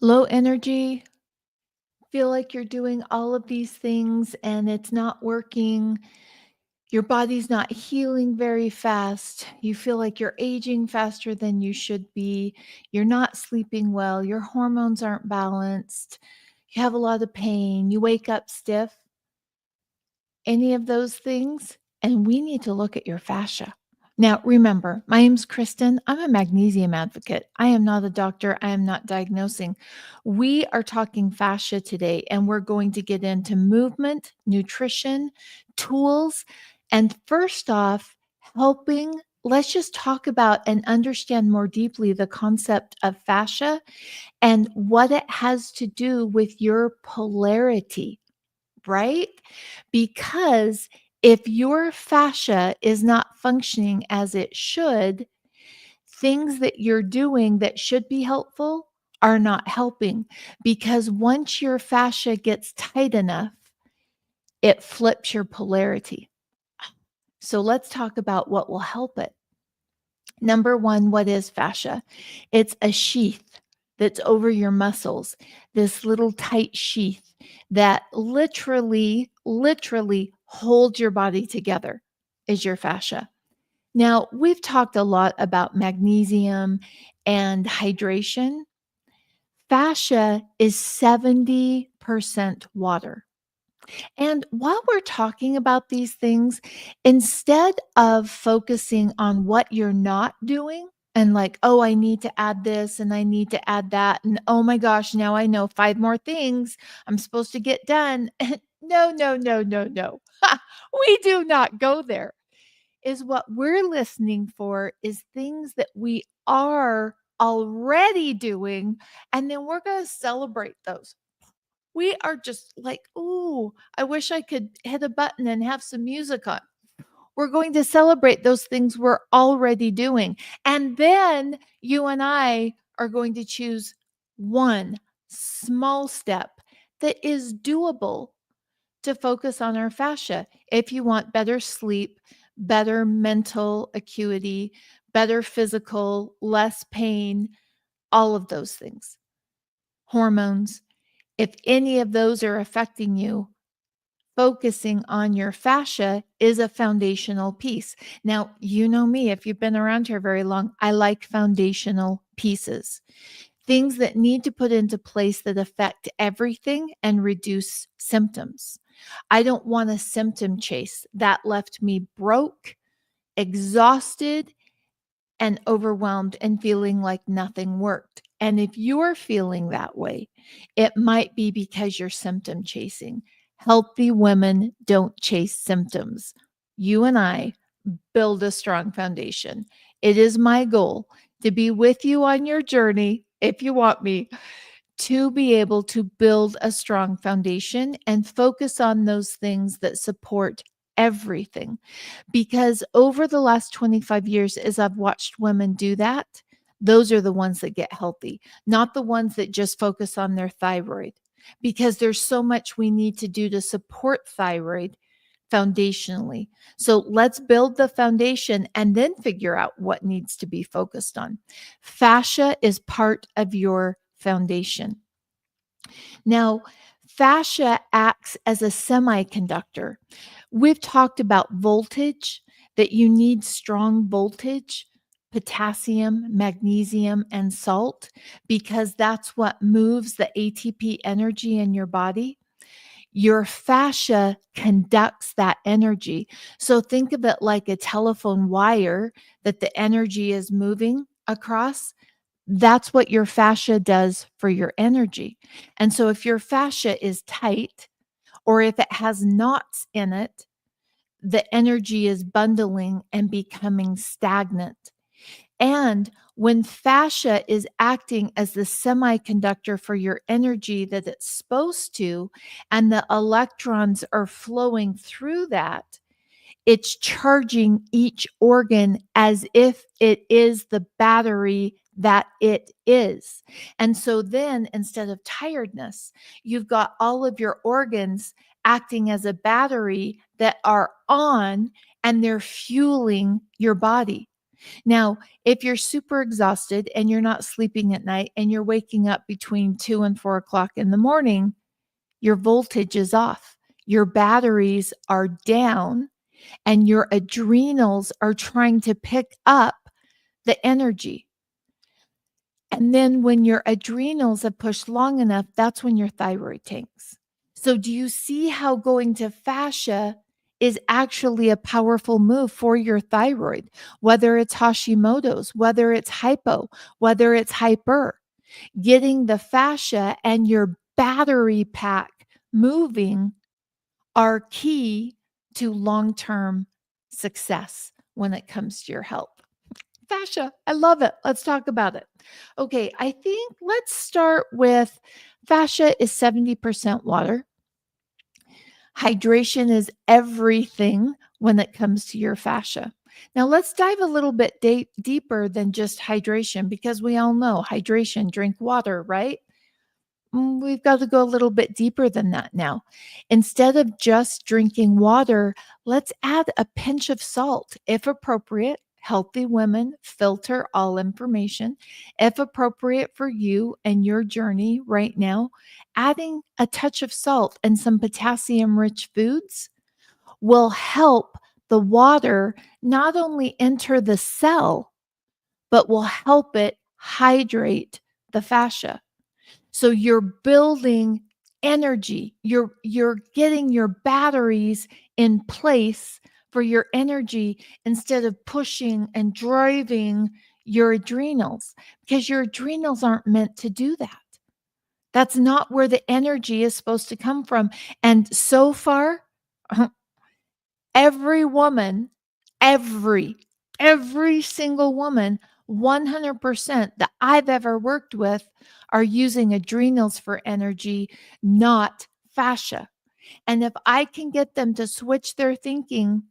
Low energy, feel like you're doing all of these things and it's not working. Your body's not healing very fast. You feel like you're aging faster than you should be. You're not sleeping well. Your hormones aren't balanced. You have a lot of pain. You wake up stiff. Any of those things, and we need to look at your fascia. Now, remember, my name's Kristen. I'm a magnesium advocate. I am not a doctor. I am not diagnosing. We are talking fascia today, and we're going to get into movement, nutrition, tools, and first off, helping. Let's just talk about and understand more deeply the concept of fascia and what it has to do with your polarity, right? Because if your fascia is not functioning as it should, things that you're doing that should be helpful are not helping. Because once your fascia gets tight enough, it flips your polarity. So let's talk about what will help it. Number one, what is fascia? It's a sheath that's over your muscles, this little tight sheath that literally holds your body together is your fascia. Now, we've talked a lot about magnesium and hydration. Fascia is 70% water. And while we're talking about these things, instead of focusing on what you're not doing and like, oh, I need to add this and I need to add that. And oh my gosh, now I know 5 more things I'm supposed to get done. No, no, no, no, no. We do not go there. Is what we're listening for is things that we are already doing. And then we're going to celebrate those. We are just like, "Ooh, I wish I could hit a button and have some music on." We're going to celebrate those things we're already doing. And then you and I are going to choose one small step that is doable to focus on our fascia. If you want better sleep, better mental acuity, better physical, less pain, all of those things, hormones, if any of those are affecting you, focusing on your fascia is a foundational piece. Now, you know me, if you've been around here very long, I like foundational pieces, things that need to put into place that affect everything and reduce symptoms. I don't want a symptom chase. That left me broke, exhausted, and overwhelmed and feeling like nothing worked. And if you're feeling that way, it might be because you're symptom chasing. Healthy women don't chase symptoms. You and I build a strong foundation. It is my goal to be with you on your journey, if you want me, to be able to build a strong foundation and focus on those things that support everything. Because over the last 25 years, as I've watched women do that, those are the ones that get healthy, not the ones that just focus on their thyroid, because there's so much we need to do to support thyroid foundationally. So let's build the foundation and then figure out what needs to be focused on. Fascia is part of your foundation. Now, fascia acts as a semiconductor. We've talked about voltage, that you need strong voltage, potassium, magnesium, and salt, because that's what moves the ATP energy in your body. Your fascia conducts that energy. So think of it like a telephone wire that the energy is moving across. That's what your fascia does for your energy. And so if your fascia is tight or if it has knots in it, the energy is bundling and becoming stagnant. And when fascia is acting as the semiconductor for your energy that it's supposed to, and the electrons are flowing through that, it's charging each organ as if it is the battery that it is. And so then instead of tiredness, you've got all of your organs acting as a battery that are on and they're fueling your body. Now, if you're super exhausted and you're not sleeping at night and you're waking up between 2 and 4 o'clock in the morning, your voltage is off. Your batteries are down and your adrenals are trying to pick up the energy. And then when your adrenals have pushed long enough, that's when your thyroid tanks. So do you see how going to fascia is actually a powerful move for your thyroid, whether it's Hashimoto's, whether it's hypo, whether it's hyper? Getting the fascia and your battery pack moving are key to long-term success when it comes to your health. Fascia, I love it. Let's talk about it. Okay, I think let's start with fascia is 70% water. Hydration is everything when it comes to your fascia. Now, let's dive a little bit deeper than just hydration because we all know hydration, drink water, right? We've got to go a little bit deeper than that now. Instead of just drinking water, let's add a pinch of salt if appropriate. Healthy women filter all information. If appropriate for you and your journey right now, adding a touch of salt and some potassium rich foods will help the water not only enter the cell, but will help it hydrate the fascia. So you're building energy. You're getting your batteries in place for your energy instead of pushing and driving your adrenals because your adrenals aren't meant to do that. That's not where the energy is supposed to come from. And so far, every woman, every every single woman, 100% that I've ever worked with are using adrenals for energy, not fascia. And if I can get them to switch their thinking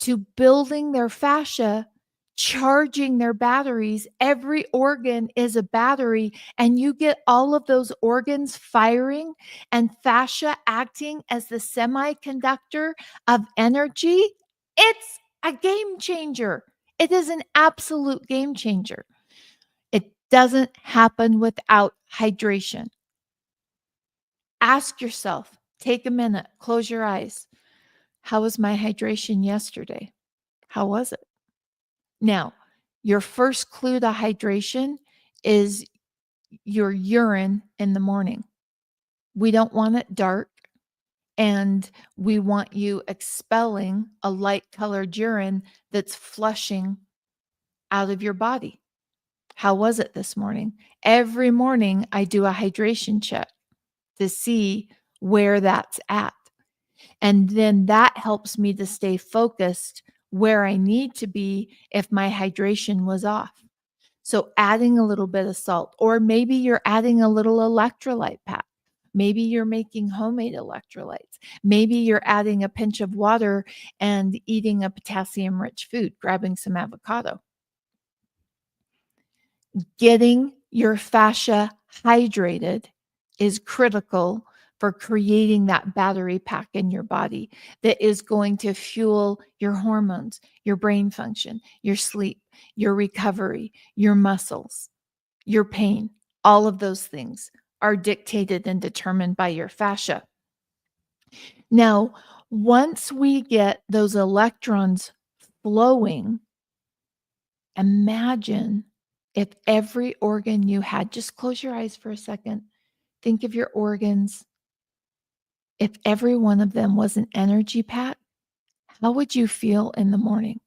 to building their fascia, charging their batteries. Every organ is a battery, and you get all of those organs firing and fascia acting as the semiconductor of energy. It's a game changer. It is an absolute game changer. It doesn't happen without hydration. Ask yourself, take a minute, close your eyes. How was my hydration yesterday? How was it? Now, your first clue to hydration is your urine in the morning. We don't want it dark, and we want you expelling a light colored urine that's flushing out of your body. How was it this morning? Every morning, I do a hydration check to see where that's at. And then that helps me to stay focused where I need to be if my hydration was off. So adding a little bit of salt, or maybe you're adding a little electrolyte pack. Maybe you're making homemade electrolytes. Maybe you're adding a pinch of water and eating a potassium rich food, grabbing some avocado. Getting your fascia hydrated is critical for creating that battery pack in your body that is going to fuel your hormones, your brain function, your sleep, your recovery, your muscles, your pain. All of those things are dictated and determined by your fascia. Now, once we get those electrons flowing, imagine if every organ you had, just close your eyes for a second, think of your organs. If every one of them was an energy pack, how would you feel in the morning?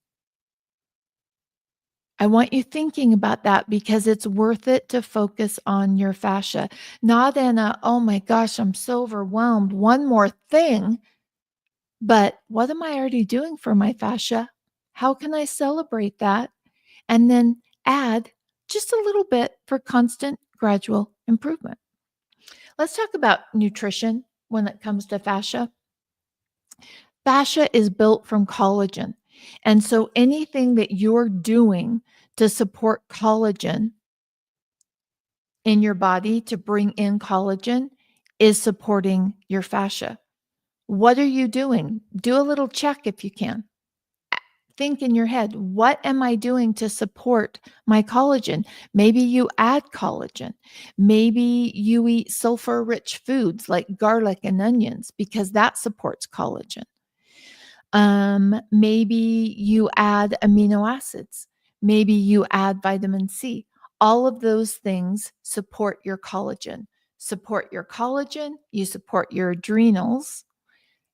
I want you thinking about that because it's worth it to focus on your fascia, not in a, oh my gosh, I'm so overwhelmed, one more thing, but what am I already doing for my fascia? How can I celebrate that? And then add just a little bit for constant gradual improvement. Let's talk about nutrition when it comes to fascia. Fascia is built from collagen. And so anything that you're doing to support collagen in your body to bring in collagen is supporting your fascia. What are you doing? Do a little check if you can. think in your head, what am I doing to support my collagen? Maybe you add collagen. Maybe you eat sulfur rich foods like garlic and onions because that supports collagen. Maybe you add amino acids. Maybe you add vitamin C. All of those things support your collagen. Support your collagen, you support your adrenals,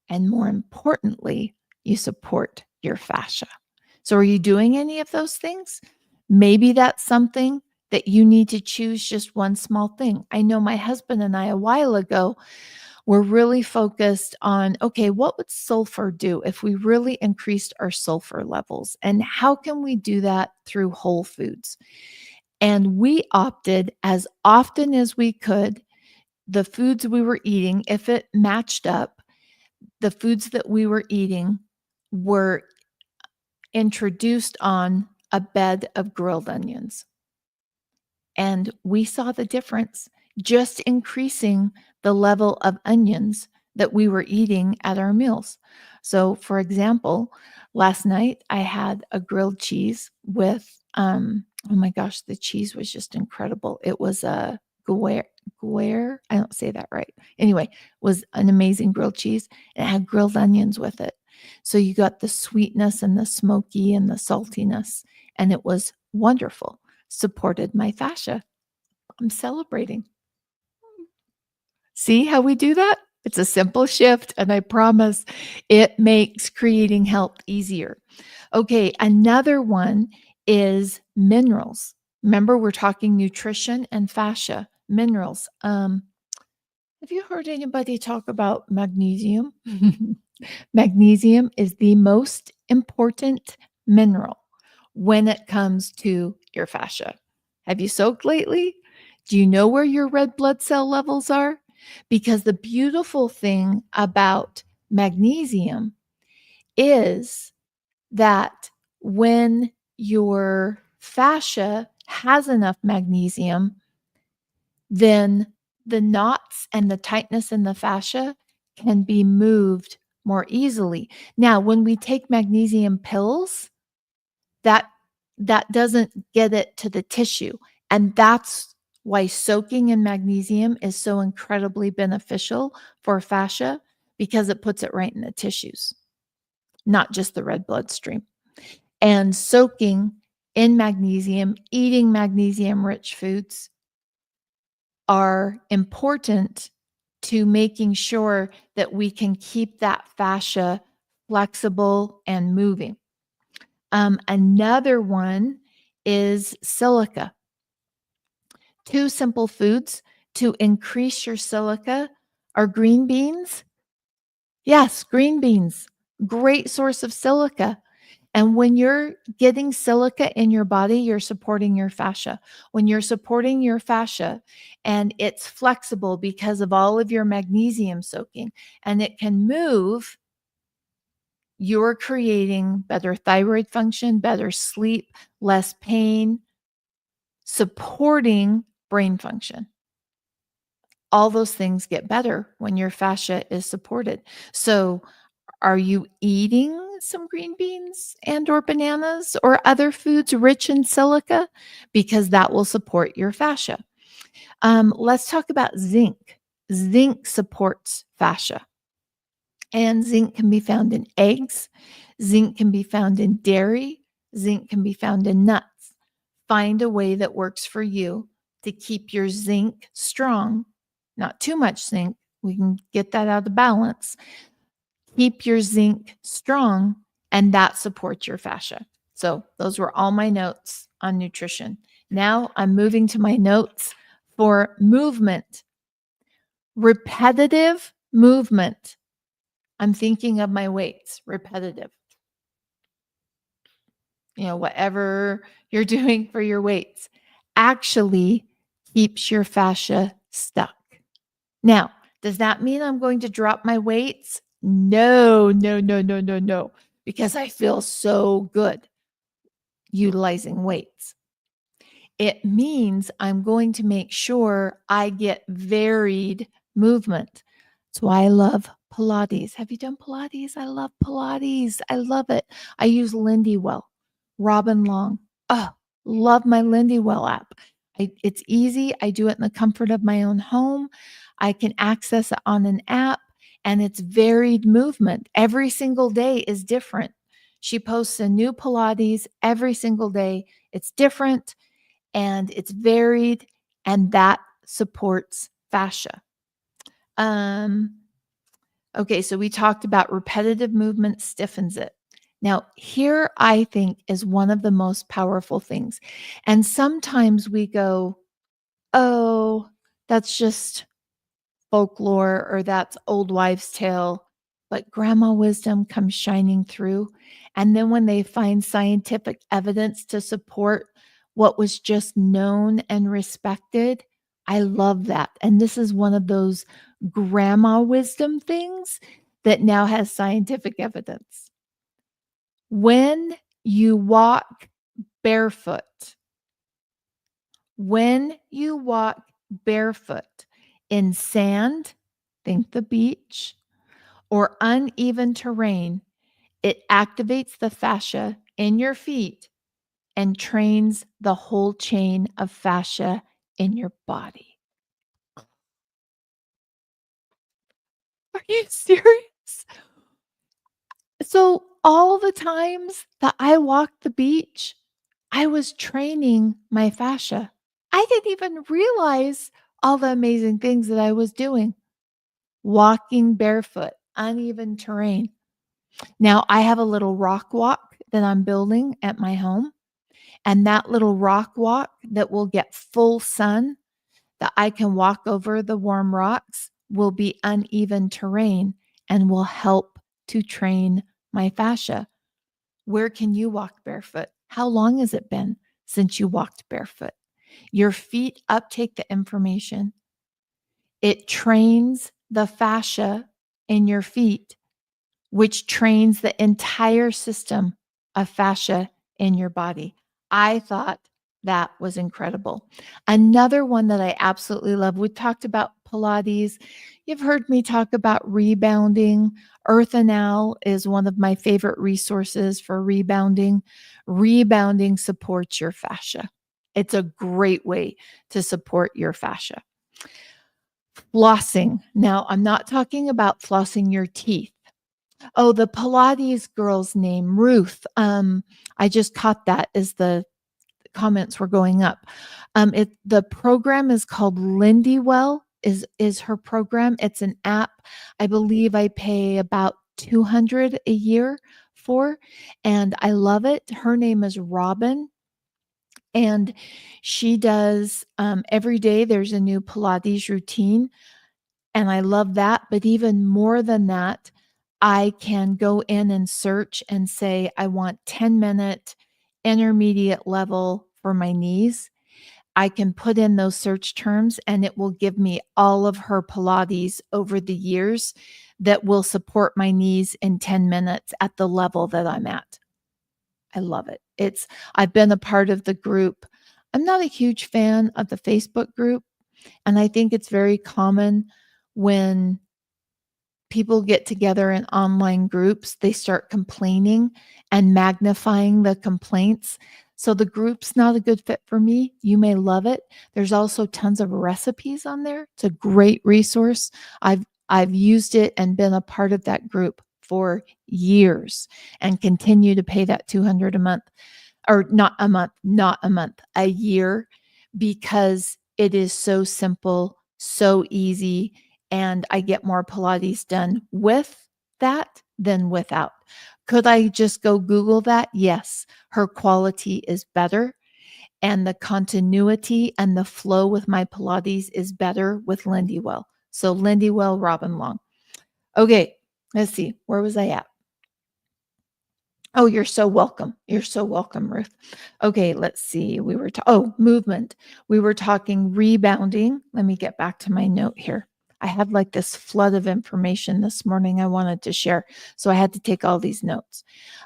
and more importantly, you support your fascia. So, are you doing any of those things? Maybe that's something that you need to choose just one small thing. I know my husband and I a while ago were really focused on okay, what would sulfur do if we really increased our sulfur levels? And how can we do that through whole foods? And we opted as often as we could, the foods we were eating, if it matched up, the foods that we were eating were introduced on a bed of grilled onions. And we saw the difference just increasing the level of onions that we were eating at our meals. So, for example, last night I had a grilled cheese with, oh my gosh, the cheese was just incredible. It was a Guer, I don't say that right. Anyway, was an amazing grilled cheese. And it had grilled onions with it. So you got the sweetness and the smoky and the saltiness, and it was wonderful. Supported my fascia. I'm celebrating. See how we do that? It's a simple shift, and I promise it makes creating health easier. Okay, another one is minerals. Remember, we're talking nutrition and fascia, minerals. Have you heard anybody talk about magnesium? Magnesium is the most important mineral when it comes to your fascia. Have you soaked lately? Do you know where your red blood cell levels are? Because the beautiful thing about magnesium is that when your fascia has enough magnesium, then the knots and the tightness in the fascia can be moved more easily. Now, when we take magnesium pills, that that doesn't get it to the tissue, and that's why soaking in magnesium is so incredibly beneficial for fascia because it puts it right in the tissues, not just the red bloodstream. And soaking in magnesium, eating magnesium rich foods are important to making sure that we can keep that fascia flexible and moving. Another one is silica. Two simple foods to increase your silica are green beans. Yes, green beans, great source of silica. And when you're getting silica in your body, you're supporting your fascia. When you're supporting your fascia and it's flexible because of all of your magnesium soaking and it can move, you're creating better thyroid function, better sleep, less pain, supporting brain function. All those things get better when your fascia is supported. So, are you eating some green beans and or bananas or other foods rich in silica? Because that will support your fascia. Let's talk about zinc. Zinc supports fascia. And zinc can be found in eggs. Zinc can be found in dairy. Zinc can be found in nuts. Find a way that works for you to keep your zinc strong. Not too much zinc. We can get that out of balance. Keep your zinc strong, and that supports your fascia. So, those were all my notes on nutrition. Now, I'm moving to my notes for movement. Repetitive movement. I'm thinking of my weights, repetitive. Whatever you're doing for your weights actually keeps your fascia stuck. Now, does that mean I'm going to drop my weights? No, no, no, no, no, no, because I feel so good utilizing weights. It means I'm going to make sure I get varied movement. That's why I love Pilates. Have you done Pilates? I love Pilates. I love it. I use Lindywell, Robin Long. Oh, love my Lindywell app. It's easy. I do it in the comfort of my own home. I can access it on an app, and it's varied movement. Every single day is different. She posts a new Pilates every single day. It's different and it's varied, and that supports fascia. Um, okay, so we talked about repetitive movement stiffens it. Now, here I think is one of the most powerful things. And sometimes we go, oh, that's just folklore or that's old wives' tale. But grandma wisdom comes shining through. And then when they find scientific evidence to support what was just known and respected, I love that. And this is one of those grandma wisdom things that now has scientific evidence. When you walk barefoot, when you walk barefoot in sand, think the beach, or uneven terrain, it activates the fascia in your feet and trains the whole chain of fascia in your body. Are you serious? So, all the times that I walked the beach, I was training my fascia. I didn't even realize all the amazing things that I was doing. Walking barefoot, uneven terrain. Now, I have a little rock walk that I'm building at my home, and that little rock walk that will get full sun, that I can walk over the warm rocks, will be uneven terrain and will help to train my fascia. Where can you walk barefoot? How long has it been since you walked barefoot? Your feet uptake the information. It trains the fascia in your feet, which trains the entire system of fascia in your body. I thought that was incredible. Another one that I absolutely love, we talked about Pilates. You've heard me talk about rebounding. Earth and Owl is one of my favorite resources for rebounding. Rebounding supports your fascia. It's a great way to support your fascia. Flossing. Now, I'm not talking about flossing your teeth. Oh, the Pilates girl's name, Ruth. I just caught that as the comments were going up. The program is called Lindywell, is her program. It's an app. I believe I pay about 200 a year for, and I love it. Her name is Robin, and she does every day there's a new Pilates routine. And I love that. But even more than that, I can go in and search and say, I want 10-minute intermediate level for my knees. I can put in those search terms and it will give me all of her Pilates over the years that will support my knees in 10 minutes at the level that I'm at. I love it. I've been a part of the group. I'm not a huge fan of the Facebook group, and I think it's very common when people get together in online groups, they start complaining and magnifying the complaints. So the group's not a good fit for me. You may love it. There's also tons of recipes on there. It's a great resource. I've used it and been a part of that group for years and continue to pay that 200 a month, or not a month, a year, because it is so simple, so easy, and I get more Pilates done with that than without. Could I just go Google that? Yes. Her quality is better, and the continuity and the flow with my Pilates is better with Lindywell. So Lindywell, Robin Long. Okay, let's see. Where was I at? Oh, you're so welcome. You're so welcome, Ruth. Okay, let's see. Movement. We were talking rebounding. Let me get back to my note here. I had like this flood of information this morning I wanted to share, so I had to take all these notes.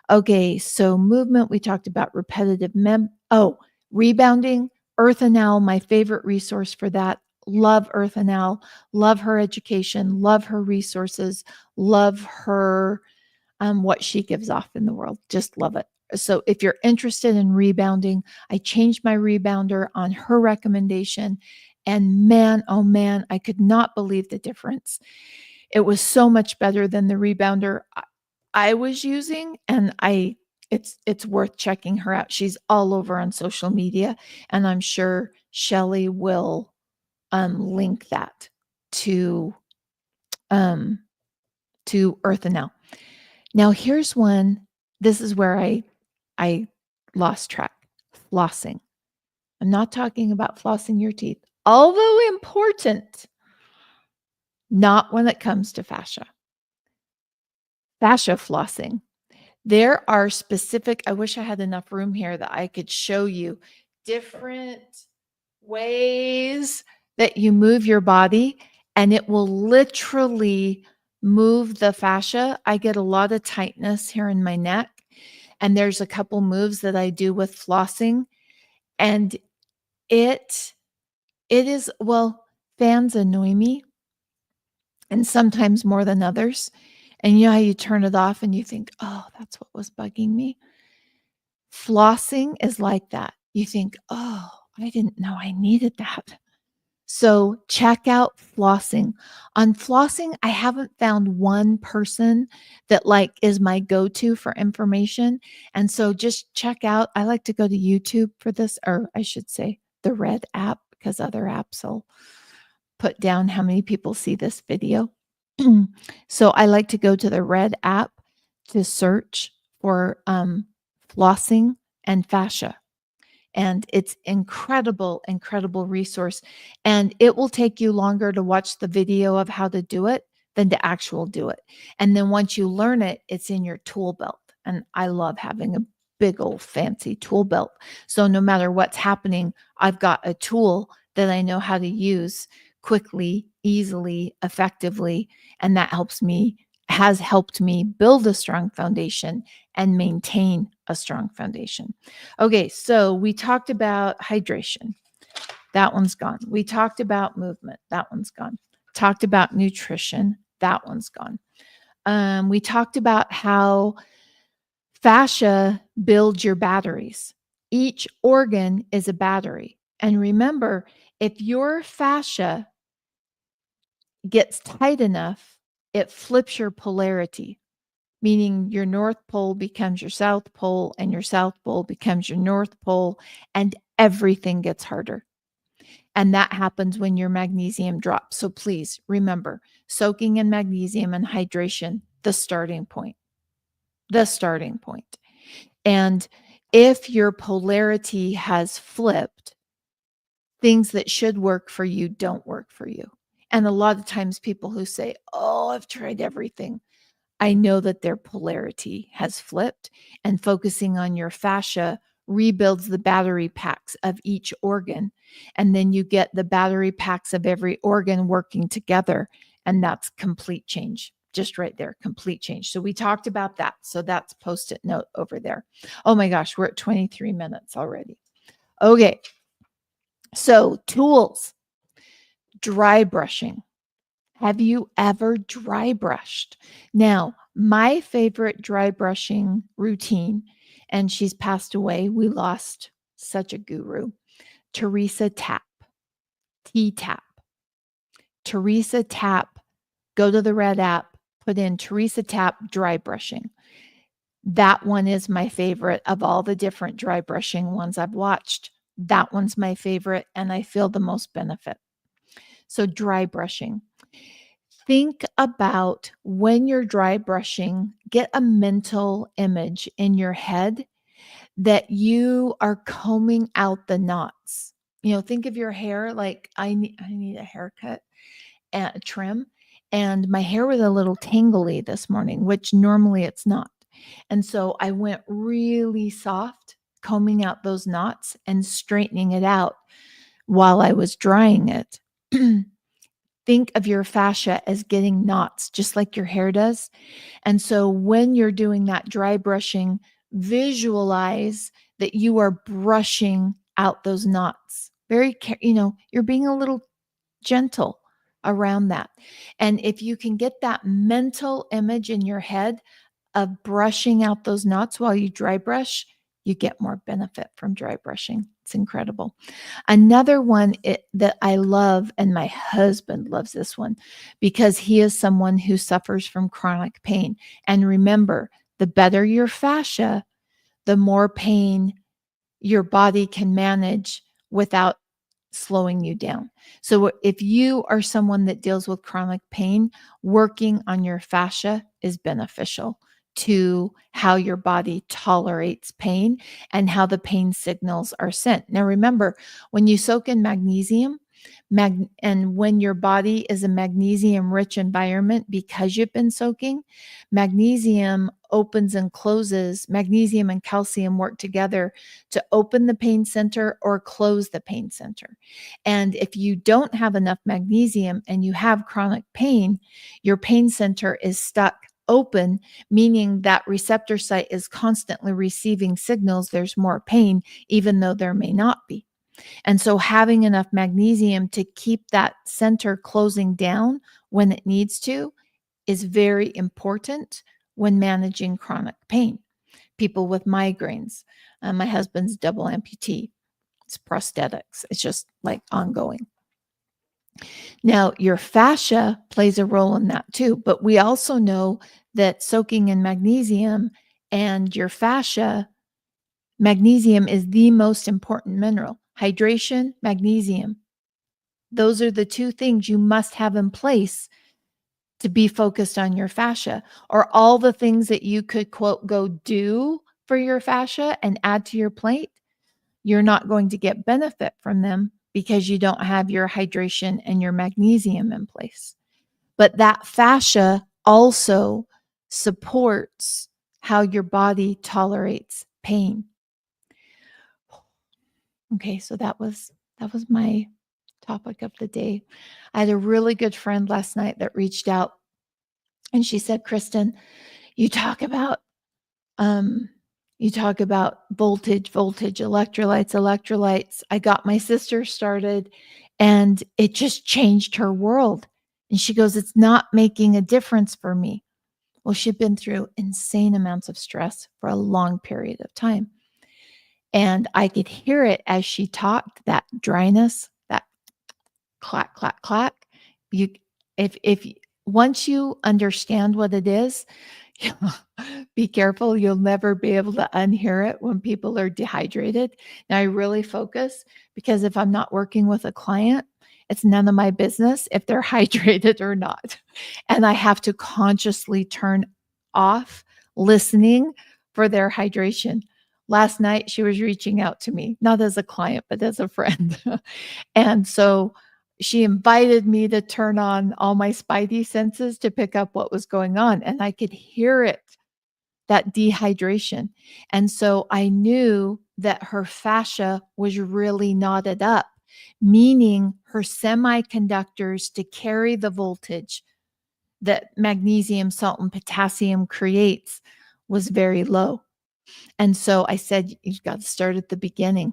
Okay, so movement, we talked about repetitive rebounding. Earth and Owl, my favorite resource for that. love Earth and Al, love her education, love her resources, love her what she gives off in the world. Just love it. So if you're interested in rebounding, I changed my rebounder on her recommendation. And man, oh man, I could not believe the difference. It was so much better than the rebounder I was using. And it's worth checking her out. She's all over on social media. And I'm sure Shelly will link that to um, Earth and Now. Now here's one. This is where I lost track. Flossing. I'm not talking about flossing your teeth, although important, not when it comes to fascia. Fascia flossing. There are specific, I wish I had enough room here that I could show you different ways that you move your body, and it will literally move the fascia. I get a lot of tightness here in my neck, and there's a couple moves that I do with flossing, and it is, well, fans annoy me, and sometimes more than others. And you know how you turn it off and you think, oh, that's what was bugging me? Flossing is like that. You think, oh, I didn't know I needed that. So check out flossing. On flossing, I haven't found one person that like is my go-to for information. And so just check out, I like to go to YouTube for this, or I should say the Red app, because other apps will put down how many people see this video. So I like to go to the Red app to search for flossing and fascia. And it's incredible resource. And it will take you longer to watch the video of how to do it than to actual do it. And then once you learn it, it's in your tool belt. And I love having a big old fancy tool belt. So no matter what's happening, I've got a tool that I know how to use quickly, easily, effectively. And that has helped me build a strong foundation and maintain a strong foundation. Okay, so we talked about hydration. That one's gone. We talked about movement. That one's gone. Talked about nutrition. That one's gone. We talked about how fascia builds your batteries. Each organ is a battery. And remember, if your fascia gets tight enough, it flips your polarity, meaning your North Pole becomes your South Pole and your South Pole becomes your North Pole, and everything gets harder. And that happens when your magnesium drops. So please remember, soaking in magnesium and hydration, the starting point. The starting point. And if your polarity has flipped, things that should work for you don't work for you. And a lot of times people who say, oh, I've tried everything, I know that their polarity has flipped, and focusing on your fascia rebuilds the battery packs of each organ. And then you get the battery packs of every organ working together. And that's complete change. Just right there, complete change. So we talked about that. So that's post-it note over there. Oh my gosh, we're at 23 minutes already. Okay. So tools, dry brushing. Have you ever dry brushed? Now, my favorite dry brushing routine, and she's passed away. We lost such a guru, Teresa Tapp, T-Tap. Teresa Tapp, go to the Red app, put in Teresa Tapp dry brushing. That one is my favorite of all the different dry brushing ones I've watched. That one's my favorite, and I feel the most benefit. So dry brushing. Think about when you're dry brushing, get a mental image in your head that you are combing out the knots. You know, think of your hair like I need a haircut and a trim, and my hair was a little tangly this morning, which normally it's not. And so I went really soft, combing out those knots and straightening it out while I was drying it. Think of your fascia as getting knots, just like your hair does. And so when you're doing that dry brushing, visualize that you are brushing out those knots. You're being a little gentle around that. And if you can get that mental image in your head of brushing out those knots while you dry brush, you get more benefit from dry brushing. It's incredible. Another one that I love, and my husband loves this one because he is someone who suffers from chronic pain. And remember, the better your fascia, the more pain your body can manage without slowing you down. So if you are someone that deals with chronic pain, working on your fascia is beneficial to how your body tolerates pain and how the pain signals are sent. Now remember, when you soak in magnesium, and when your body is a magnesium rich environment because you've been soaking, magnesium opens and closes. Magnesium and calcium work together to open the pain center or close the pain center. And if you don't have enough magnesium and you have chronic pain, your pain center is stuck open, meaning that receptor site is constantly receiving signals there's more pain, even though there may not be. And so having enough magnesium to keep that center closing down when it needs to is very important when managing chronic pain. People with migraines, my husband's double amputee. It's prosthetics. It's just like ongoing. Now, your fascia plays a role in that too, but we also know that soaking in magnesium and your fascia, magnesium is the most important mineral. Hydration, magnesium. Those are the two things you must have in place to be focused on your fascia, or all the things that you could quote go do for your fascia and add to your plate. You're not going to get benefit from them because you don't have your hydration and your magnesium in place. But that fascia also supports how your body tolerates pain. Okay, so that was my topic of the day. I had a really good friend last night that reached out and she said, "Kristen, you talk about um voltage, electrolytes. I got my sister started and it just changed her world." And she goes, "It's not making a difference for me." Well, she'd been through insane amounts of stress for a long period of time. And I could hear it as she talked, that dryness, that clack, clack, clack. You if once you understand what it is, be careful. You'll never be able to unhear it when people are dehydrated. And I really focus because if I'm not working with a client, it's none of my business if they're hydrated or not. And I have to consciously turn off listening for their hydration. Last night, she was reaching out to me, not as a client, but as a friend. And so she invited me to turn on all my spidey senses to pick up what was going on. And I could hear it, that dehydration. And so I knew that her fascia was really knotted up, meaning her semiconductors to carry the voltage that magnesium, salt, and potassium creates was very low. And so I said, you've got to start at the beginning,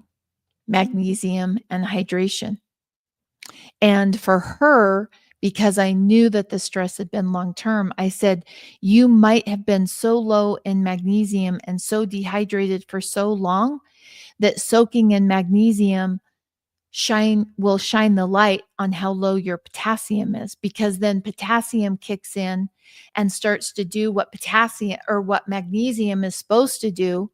magnesium and hydration. And for her, because I knew that the stress had been long term, I said, you might have been so low in magnesium and so dehydrated for so long that soaking in magnesium will shine the light on how low your potassium is, because then potassium kicks in and starts to do what potassium or what magnesium is supposed to do.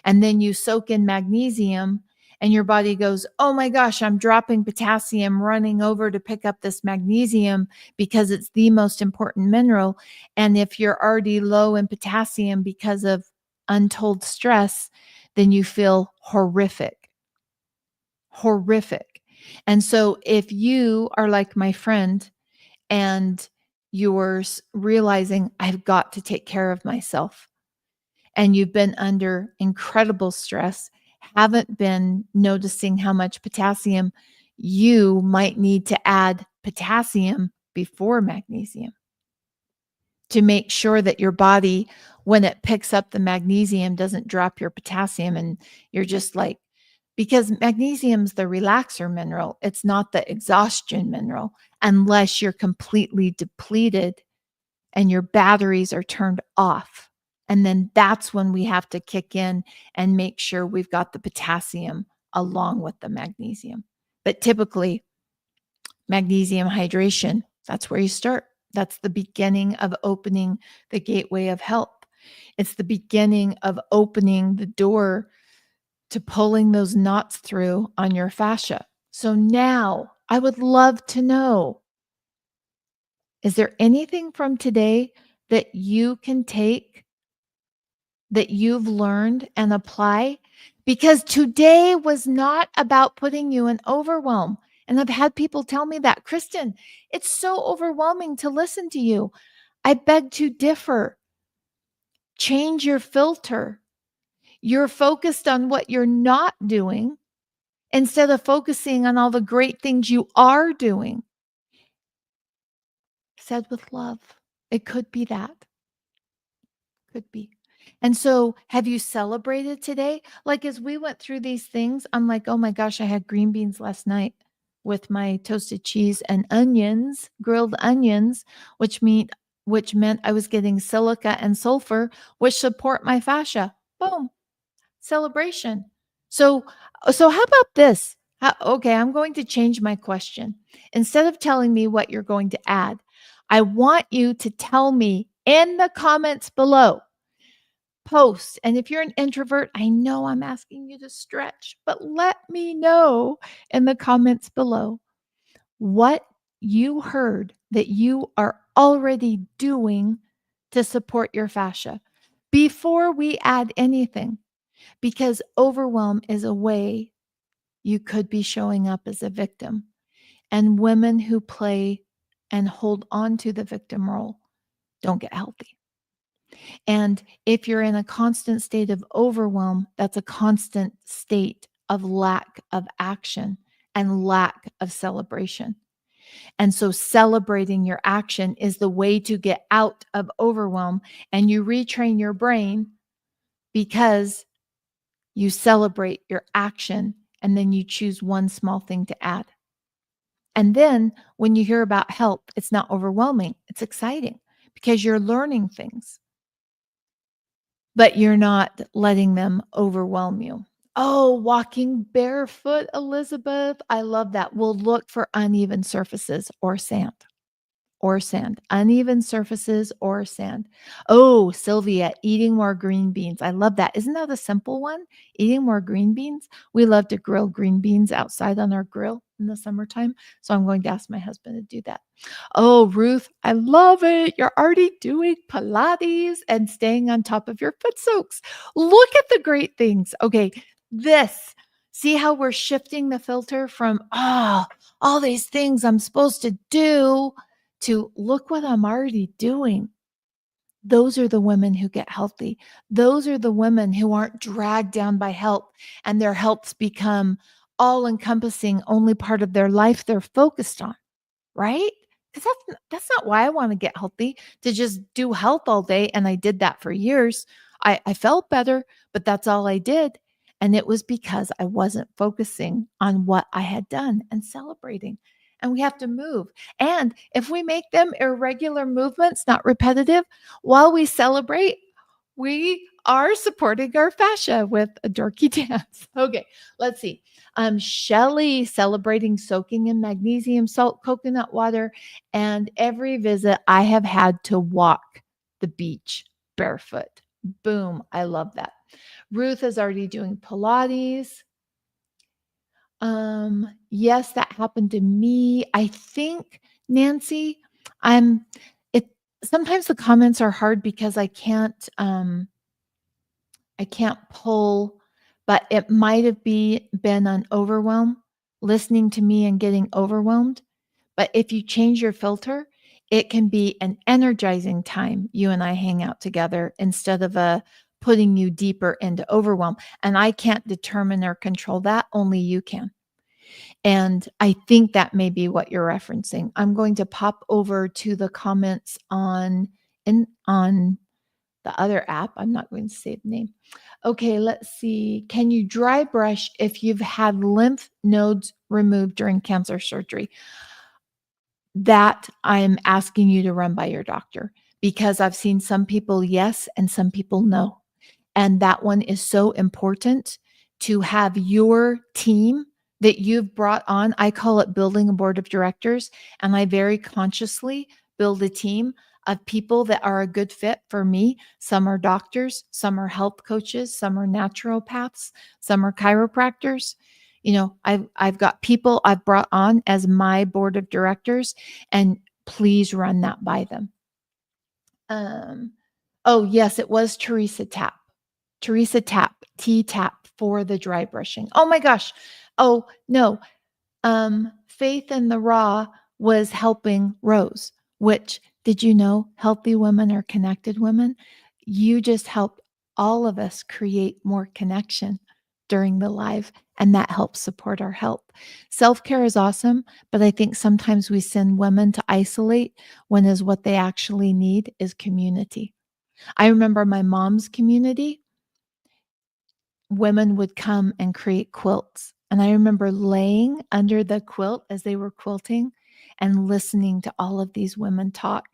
And then you soak in magnesium and your body goes, "Oh my gosh, I'm dropping potassium, running over to pick up this magnesium because it's the most important mineral." And if you're already low in potassium because of untold stress, then you feel horrific. Horrific. And so if you are like my friend and you're realizing, I've got to take care of myself, and you've been under incredible stress, haven't been noticing how much potassium, you might need to add potassium before magnesium to make sure that your body, when it picks up the magnesium, doesn't drop your potassium and you're just like because magnesium's the relaxer mineral. It's not the exhaustion mineral unless you're completely depleted and your batteries are turned off. And then that's when we have to kick in and make sure we've got the potassium along with the magnesium. But typically, magnesium hydration, that's where you start. That's the beginning of opening the gateway of help. It's the beginning of opening the door to pulling those knots through on your fascia. So now I would love to know, is there anything from today that you can take that you've learned and apply? Because today was not about putting you in overwhelm. And I've had people tell me that, Kristen, it's so overwhelming to listen to you. I beg to differ. Change your filter. You're focused on what you're not doing instead of focusing on all the great things you are doing. Said with love. It could be that. Could be. And so, have you celebrated today? Like, as we went through these things, I'm like, oh my gosh, I had green beans last night with my toasted cheese and onions, grilled onions, which meant I was getting silica and sulfur, which support my fascia. Boom, celebration. So, how about this? Okay, I'm going to change my question. Instead of telling me what you're going to add, I want you to tell me in the comments below. Post. And if you're an introvert, I know I'm asking you to stretch, but let me know in the comments below what you heard that you are already doing to support your fascia before we add anything, because overwhelm is a way you could be showing up as a victim. And women who play and hold on to the victim role don't get healthy. And if you're in a constant state of overwhelm, that's a constant state of lack of action and lack of celebration. And so celebrating your action is the way to get out of overwhelm, and you retrain your brain because you celebrate your action and then you choose one small thing to add. And then when you hear about help, it's not overwhelming, it's exciting because you're learning things, but you're not letting them overwhelm you. Oh, walking barefoot, Elizabeth. I love that. We'll look for uneven surfaces or sand. Or sand, uneven surfaces or sand. Oh, Sylvia, eating more green beans. I love that. Isn't that a simple one? Eating more green beans. We love to grill green beans outside on our grill in the summertime. So I'm going to ask my husband to do that. Oh, Ruth, I love it. You're already doing Pilates and staying on top of your foot soaks. Look at the great things. Okay, this. See how we're shifting the filter from, all these things I'm supposed to do to look what I'm already doing. Those are the women who get healthy. Those are the women who aren't dragged down by help and their helps become all encompassing, only part of their life they're focused on, right? Because that's not why I want to get healthy, to just do health all day. And I did that for years. I felt better, but that's all I did. And it was because I wasn't focusing on what I had done and celebrating. And we have to move. And if we make them irregular movements, not repetitive, while we celebrate, we are supporting our fascia with a dorky dance. Okay, let's see. Shelly celebrating soaking in magnesium, salt, coconut water, and every visit I have had to walk the beach barefoot. Boom, I love that. Ruth is already doing Pilates. Yes, that happened to me. I think, Nancy, I'm it sometimes the comments are hard because I can't pull, but it might have been an overwhelm, listening to me and getting overwhelmed. But if you change your filter, it can be an energizing time you and I hang out together instead of putting you deeper into overwhelm. And I can't determine or control that, only you can. And I think that may be what you're referencing. I'm going to pop over to the comments on the other app, I'm not going to say the name. Okay, let's see. Can you dry brush if you've had lymph nodes removed during cancer surgery? That I'm asking you to run by your doctor because I've seen some people yes and some people no. And that one is so important to have your team that you've brought on. I call it building a board of directors, and I very consciously build a team of people that are a good fit for me. Some are doctors, some are health coaches, some are naturopaths, some are chiropractors. I've got people I've brought on as my board of directors, and please run that by them. Um, oh yes, it was Teresa Tapp. Teresa Tapp, T-Tap for the dry brushing. Oh my gosh. Oh no. Faith in the Raw was helping Rose, which did you know healthy women are connected women? You just helped all of us create more connection during the live, and that helps support our health. Self-care is awesome, but I think sometimes we send women to isolate when is what they actually need is community. I remember my mom's community, women would come and create quilts. And I remember laying under the quilt as they were quilting and listening to all of these women talk.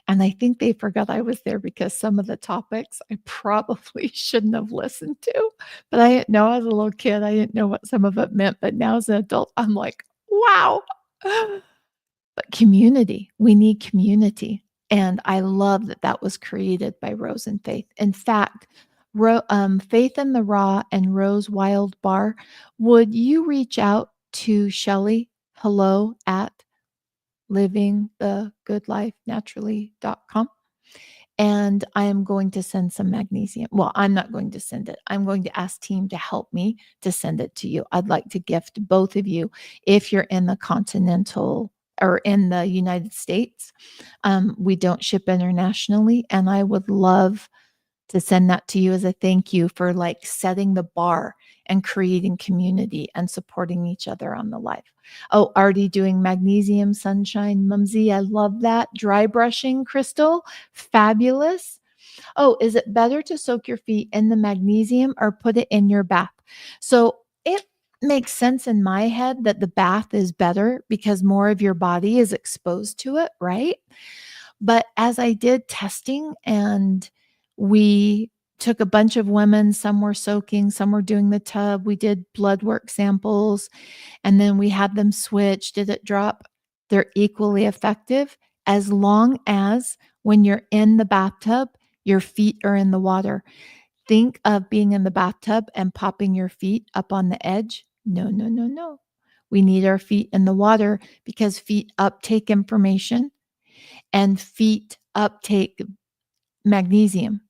And I think they forgot I was there because some of the topics I probably shouldn't have listened to. But I didn't know, as a little kid, I didn't know what some of it meant. But now as an adult, I'm like, wow. But community, we need community. And I love that that was created by Rose and Faith. In fact, Faith in the Raw and Rose Wild Bar, would you reach out to Shelly? Hello at livingthegoodlifenaturally.com. And I am going to send some magnesium. Well, I'm not going to send it. I'm going to ask team to help me to send it to you. I'd like to gift both of you if you're in the continental or in the United States. We don't ship internationally, and I would love to send that to you as a thank you for like setting the bar and creating community and supporting each other on the life. Oh, already doing magnesium, sunshine, Mumsy. I love that. Dry brushing, Crystal. Fabulous. Oh, is it better to soak your feet in the magnesium or put it in your bath? So it makes sense in my head that the bath is better because more of your body is exposed to it, right? But as I did testing and we took a bunch of women, some were soaking, some were doing the tub. We did blood work samples and then we had them switch. Did it drop? They're equally effective as long as when you're in the bathtub, your feet are in the water. Think of being in the bathtub and popping your feet up on the edge. No, no, no, no. We need our feet in the water because feet uptake information and feet uptake magnesium.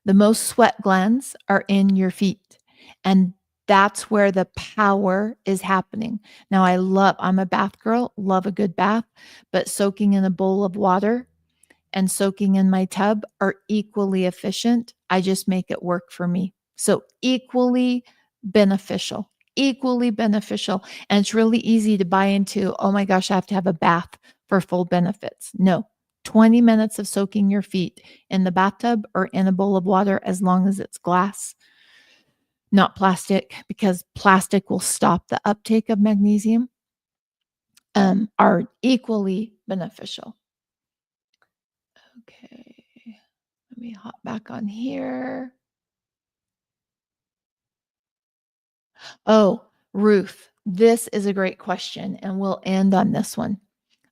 The most sweat glands are in your feet. And that's where the power is happening. Now, I'm a bath girl, love a good bath, but soaking in a bowl of water and soaking in my tub are equally efficient. I just make it work for me. So equally beneficial, equally beneficial. And it's really easy to buy into, oh my gosh, I have to have a bath for full benefits. No, 20 minutes of soaking your feet in the bathtub or in a bowl of water, as long as it's glass, not plastic, because plastic will stop the uptake of magnesium, are equally beneficial. Okay, let me hop back on here. Oh, Ruth, this is a great question, and we'll end on this one.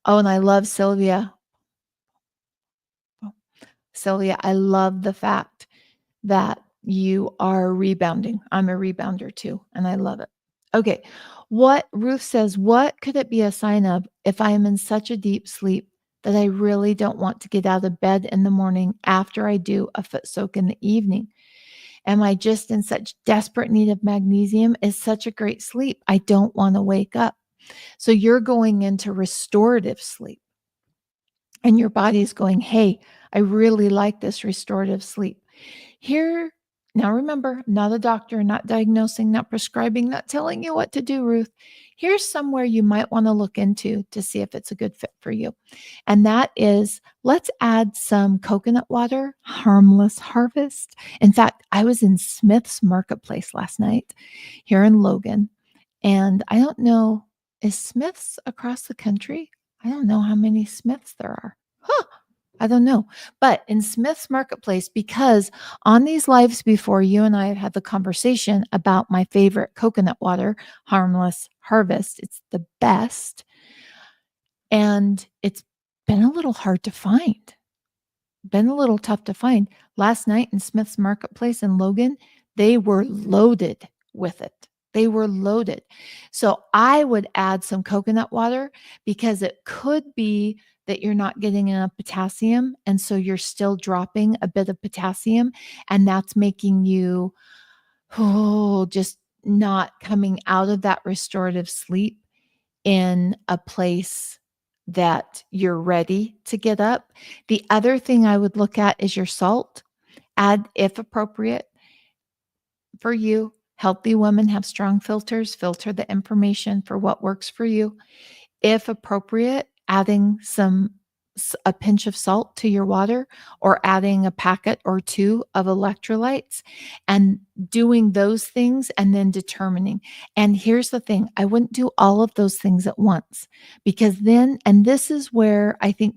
Oh, and I love Sylvia. Oh, Sylvia, I love the fact that you are rebounding. I'm a rebounder too, and I love it. Okay. Ruth says, what could it be a sign of if I am in such a deep sleep that I really don't want to get out of bed in the morning after I do a foot soak in the evening? Am I just in such desperate need of magnesium? Is such a great sleep. I don't want to wake up. So you're going into restorative sleep and your body's going, hey, I really like this restorative sleep. Here Now remember, not a doctor, not diagnosing, not prescribing, not telling you what to do, Ruth. Here's somewhere you might want to look into to see if it's a good fit for you. And that is, let's add some coconut water, harmless harvest. In fact, I was in Smith's Marketplace last night here in Logan. And I don't know, is Smith's across the country? I don't know how many Smiths there are. Huh. I don't know. But in Smith's Marketplace, because on these lives before, you and I have had the conversation about my favorite coconut water, Harmless Harvest. It's the best. And it's been a little hard to find, been a little tough to find. Last night in Smith's Marketplace in Logan, they were loaded with it. They were loaded. So I would add some coconut water because it could be that you're not getting enough potassium. And so you're still dropping a bit of potassium, and that's making you, just not coming out of that restorative sleep in a place that you're ready to get up. The other thing I would look at is your salt. Add, if appropriate for you. Healthy women have strong filters, filter the information for what works for you. If appropriate, adding a pinch of salt to your water, or adding a packet or two of electrolytes, and doing those things and then determining. And here's the thing, I wouldn't do all of those things at once, because then, and this is where I think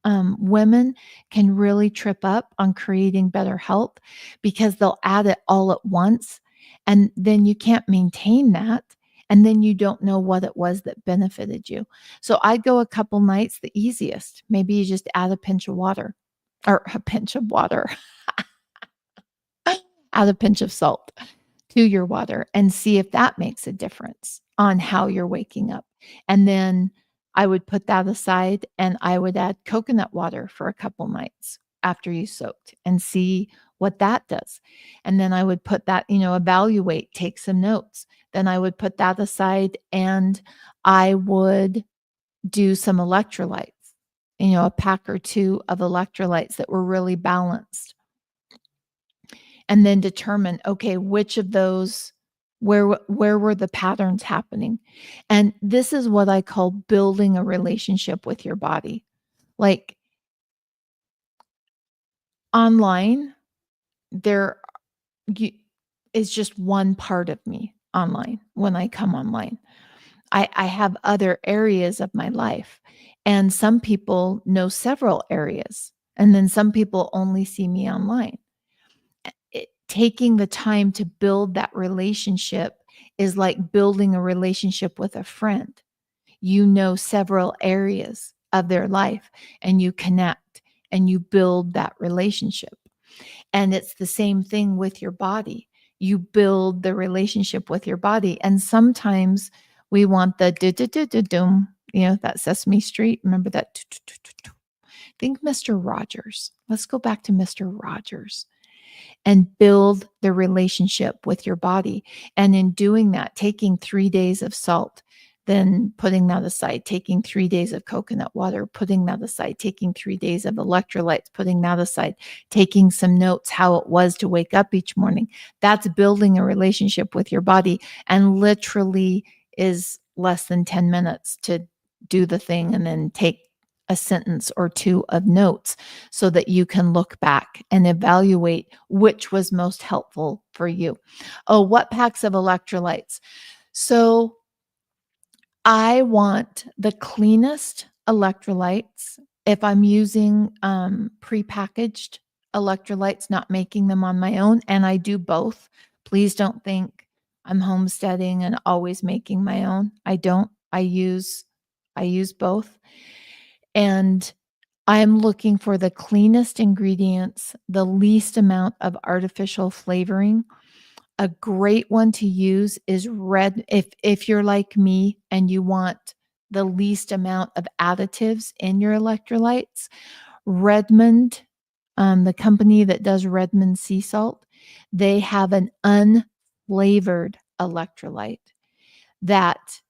women can really trip up on creating better health, because they'll add it all at once and then you can't maintain that. And then you don't know what it was that benefited you. So I'd go a couple nights, the easiest. Maybe you just add a pinch of water, or a pinch of water, add a pinch of salt to your water and see if that makes a difference on how you're waking up. And then I would put that aside and I would add coconut water for a couple nights after you soaked and see what that does. And then I would put that, evaluate, take some notes. Then I would put that aside and I would do some electrolytes, a pack or two of electrolytes that were really balanced, and then determine, okay, which of those, where were the patterns happening? And this is what I call building a relationship with your body. Like, online, there you, is just one part of me online when I come online. I have other areas of my life, and some people know several areas, and then some people only see me online. Taking the time to build that relationship is like building a relationship with a friend. You know several areas of their life and you connect and you build that relationship. And it's the same thing with your body. You build the relationship with your body. And sometimes we want the do-do-do-do-doom, that Sesame Street. Remember that? Think Mr. Rogers. Let's go back to Mr. Rogers and build the relationship with your body. And in doing that, taking 3 days of salt, then putting that aside, taking 3 days of coconut water, putting that aside, taking 3 days of electrolytes, putting that aside, taking some notes how it was to wake up each morning. That's building a relationship with your body, and literally is less than 10 minutes to do the thing and then take a sentence or two of notes so that you can look back and evaluate which was most helpful for you. Oh, what packs of electrolytes? So I want the cleanest electrolytes. If I'm using prepackaged electrolytes, not making them on my own, and I do both. Please don't think I'm homesteading and always making my own. I don't. I use both. And I'm looking for the cleanest ingredients, the least amount of artificial flavoring. A great one to use is red. If you're like me and you want the least amount of additives in your electrolytes, Redmond, the company that does Redmond sea salt, they have an unflavored electrolyte that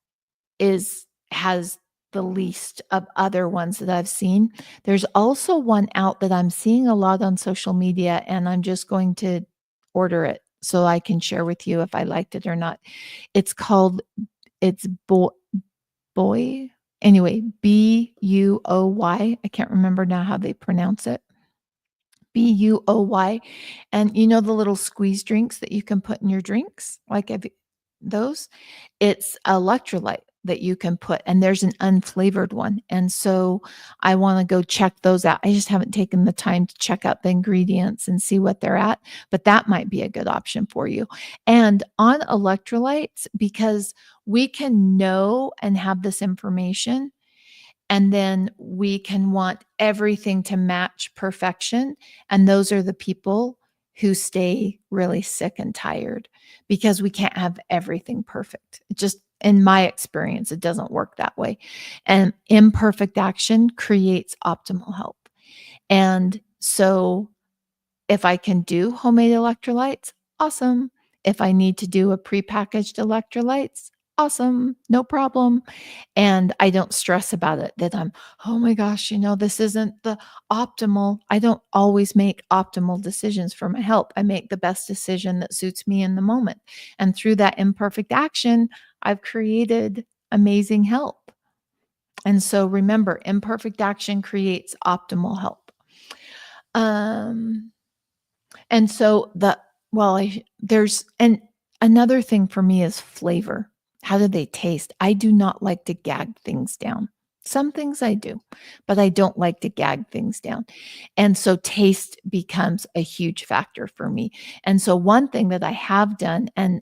has the least of other ones that I've seen. There's also one out that I'm seeing a lot on social media, and I'm just going to order it so I can share with you if I liked it or not. It's called it's Boy anyway, Buoy. I can't remember now how they pronounce it. Buoy. And you know the little squeeze drinks that you can put in your drinks? Like, have those? It's electrolyte that you can put, and there's an unflavored one. And so I want to go check those out. I just haven't taken the time to check out the ingredients and see what they're at, but that might be a good option for you. And on electrolytes, because we can know and have this information, and then we can want everything to match perfection. And those are the people who stay really sick and tired because we can't have everything perfect. It just, in my experience, it doesn't work that way. And imperfect action creates optimal health. And so if I can do homemade electrolytes, awesome. If I need to do a prepackaged electrolytes, awesome, no problem. And I don't stress about it that oh my gosh, this isn't the optimal. I don't always make optimal decisions for my health. I make the best decision that suits me in the moment. And through that imperfect action, I've created amazing health. And so remember, imperfect action creates optimal health. Um, and so there's another thing for me is flavor. How do they taste? I do not like to gag things down. Some things I do, but I don't like to gag things down. And so taste becomes a huge factor for me. And so one thing that I have done, and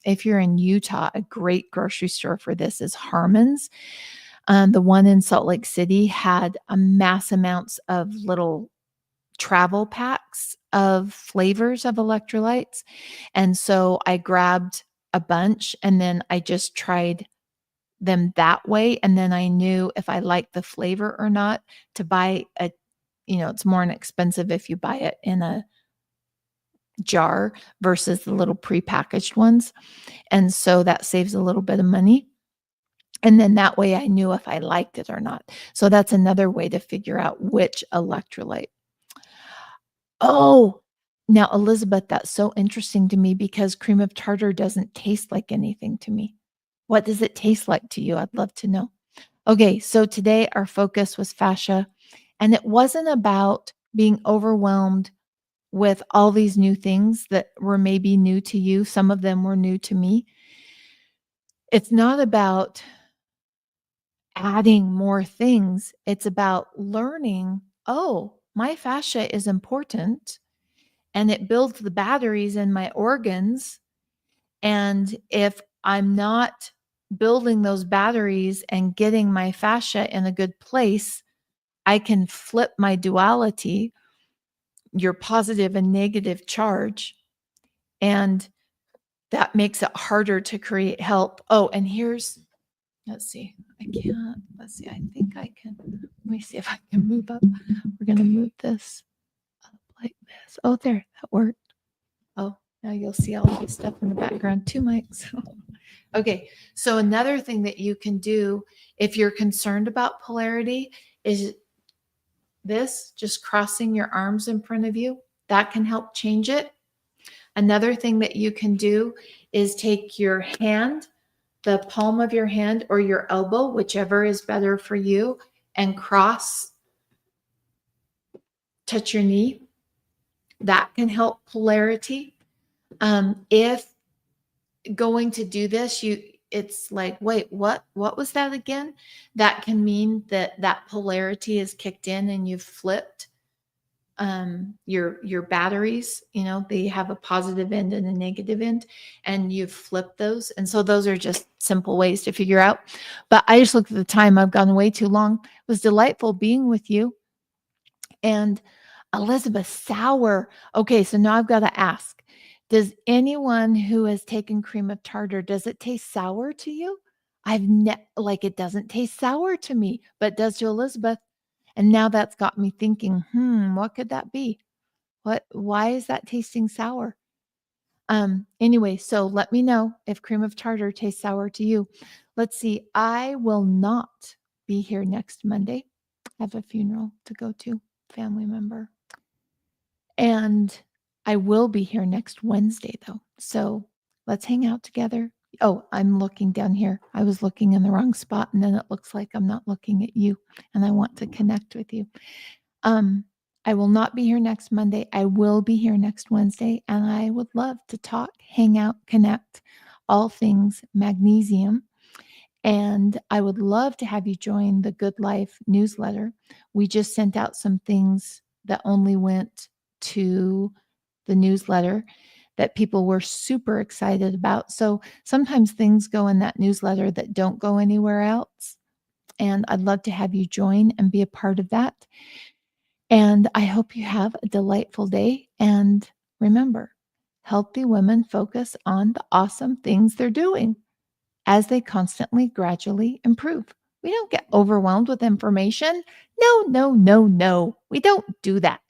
if you're in Utah, a great grocery store for this is Harmon's. The one in Salt Lake City had a mass amounts of little travel packs of flavors of electrolytes. And so I grabbed a bunch and then I just tried them that way. And then I knew if I liked the flavor or not to buy it's more inexpensive if you buy it in a jar versus the little prepackaged ones. And so that saves a little bit of money. And then that way I knew if I liked it or not. So that's another way to figure out which electrolyte. Oh, now, Elizabeth, that's so interesting to me because cream of tartar doesn't taste like anything to me. What does it taste like to you? I'd love to know. Okay, so today our focus was fascia, and it wasn't about being overwhelmed with all these new things that were maybe new to you. Some of them were new to me. It's not about adding more things. It's about learning, oh, my fascia is important and it builds the batteries in my organs. And if I'm not building those batteries and getting my fascia in a good place, I can flip my duality, your positive and negative charge, and that makes it harder to create health. Oh, and let's see, I think I can, let me see if I can move up. We're going to move this up like this. Oh, there, that worked. Oh, now you'll see all this stuff in the background, 2 mics. Okay, so another thing that you can do if you're concerned about polarity is this, just crossing your arms in front of you. That can help change it. Another thing that you can do is take your hand, the palm of your hand or your elbow, whichever is better for you, and touch your knee. That can help polarity. If going to do this, it's like, wait, what was that again? That can mean that polarity is kicked in and you've flipped your batteries. They have a positive end and a negative end, and you've flipped those. And so those are just simple ways to figure out. But I just looked at the time. I've gone way too long. It was delightful being with you. And Elizabeth, sour. Okay, so now I've got to ask, does anyone who has taken cream of tartar, does it taste sour to you? It doesn't taste sour to me, but does to Elizabeth. And now that's got me thinking, what could that be? Why is that tasting sour? Anyway, so let me know if cream of tartar tastes sour to you. Let's see. I will not be here next Monday. I have a funeral to go to, family member. And I will be here next Wednesday, though. So let's hang out together. Oh, I'm looking down here. I was looking in the wrong spot, and then it looks like I'm not looking at you, and I want to connect with you. Um, I will not be here next Monday. I will be here next Wednesday, and I would love to talk, hang out, connect, all things magnesium. And I would love to have you join the Good Life newsletter. We just sent out some things that only went to the newsletter that people were super excited about. So sometimes things go in that newsletter that don't go anywhere else. And I'd love to have you join and be a part of that. And I hope you have a delightful day. And remember, healthy women focus on the awesome things they're doing as they constantly gradually improve. We don't get overwhelmed with information. No, no, no, no. We don't do that.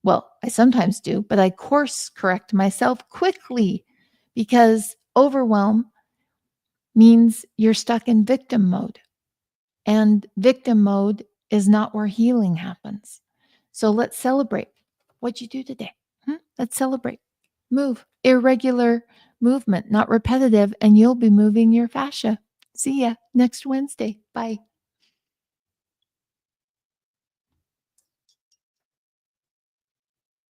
Well, I sometimes do, but I course correct myself quickly because overwhelm means you're stuck in victim mode. And victim mode is not where healing happens. So let's celebrate. What'd you do today? Let's celebrate. Move. Irregular movement, not repetitive, and you'll be moving your fascia. See ya next Wednesday. Bye.